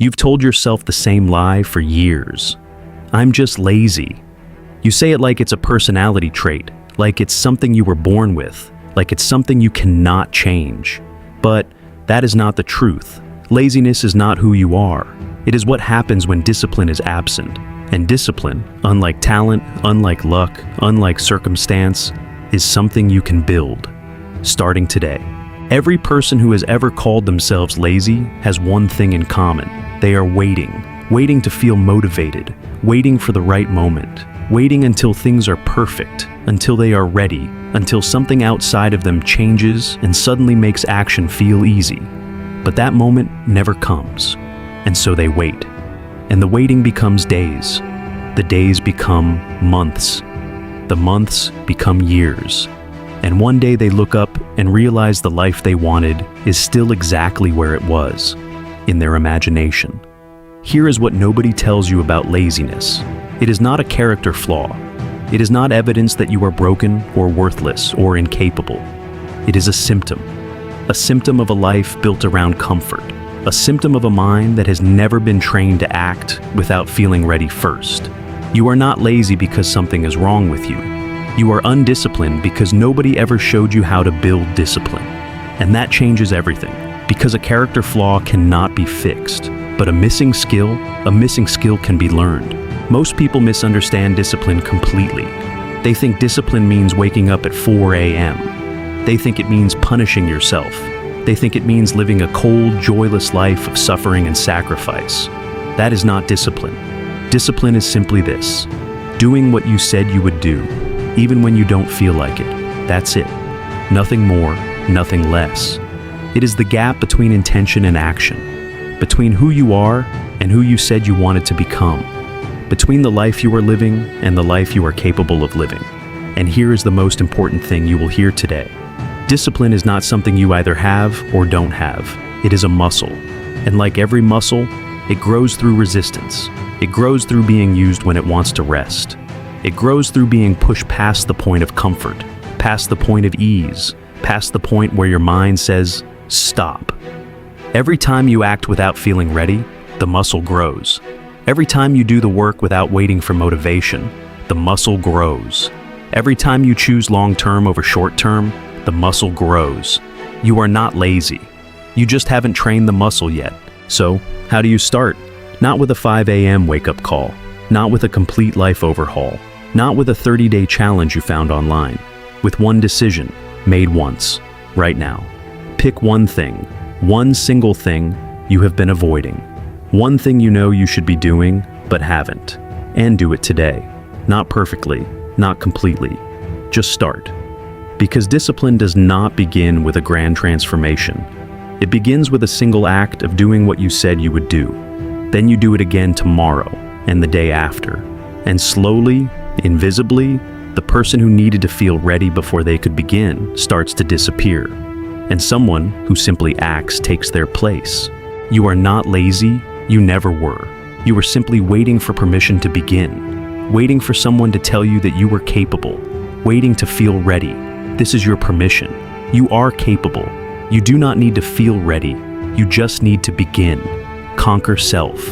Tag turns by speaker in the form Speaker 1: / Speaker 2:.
Speaker 1: You've told yourself the same lie for years. I'm just lazy. You say it like it's a personality trait, like it's something you were born with, like it's something you cannot change. But that is not the truth. Laziness is not who you are. It is what happens when discipline is absent. And discipline, unlike talent, unlike luck, unlike circumstance, is something you can build, starting today. Every person who has ever called themselves lazy has one thing in common. They are waiting to feel motivated, waiting for the right moment, waiting until things are perfect, until they are ready, until something outside of them changes and suddenly makes action feel easy. But that moment never comes, and so they wait. And the waiting becomes days. The days become months. The months become years. And one day they look up and realize the life they wanted is still exactly where it was, in their imagination. Here is what nobody tells you about laziness. It is not a character flaw. It is not evidence that you are broken or worthless or incapable. It is a symptom of a life built around comfort, a symptom of a mind that has never been trained to act without feeling ready first. You are not lazy because something is wrong with you. You are undisciplined because nobody ever showed you how to build discipline. And that changes everything, because a character flaw cannot be fixed. But a missing skill can be learned. Most people misunderstand discipline completely. They think discipline means waking up at 4 a.m. They think it means punishing yourself. They think it means living a cold, joyless life of suffering and sacrifice. That is not discipline. Discipline is simply this: doing what you said you would do, even when you don't feel like it. That's it. Nothing more, nothing less. It is the gap between intention and action, between who you are and who you said you wanted to become, between the life you are living and the life you are capable of living. And here is the most important thing you will hear today. Discipline is not something you either have or don't have. It is a muscle. And like every muscle, it grows through resistance. It grows through being used when it wants to rest. It grows through being pushed past the point of comfort, past the point of ease, past the point where your mind says, stop. Every time you act without feeling ready, the muscle grows. Every time you do the work without waiting for motivation, the muscle grows. Every time you choose long-term over short-term, the muscle grows. You are not lazy. You just haven't trained the muscle yet. So, how do you start? Not with a 5 a.m. wake-up call. Not with a complete life overhaul. Not with a 30-day challenge you found online. With one decision, made once, right now. Pick one thing, one single thing you have been avoiding. One thing you know you should be doing, but haven't. And do it today. Not perfectly, not completely. Just start. Because discipline does not begin with a grand transformation. It begins with a single act of doing what you said you would do. Then you do it again tomorrow and the day after. And slowly, invisibly, the person who needed to feel ready before they could begin starts to disappear. And someone who simply acts takes their place. You are not lazy, you never were. You were simply waiting for permission to begin. Waiting for someone to tell you that you were capable. Waiting to feel ready. This is your permission. You are capable. You do not need to feel ready. You just need to begin. Conquer self.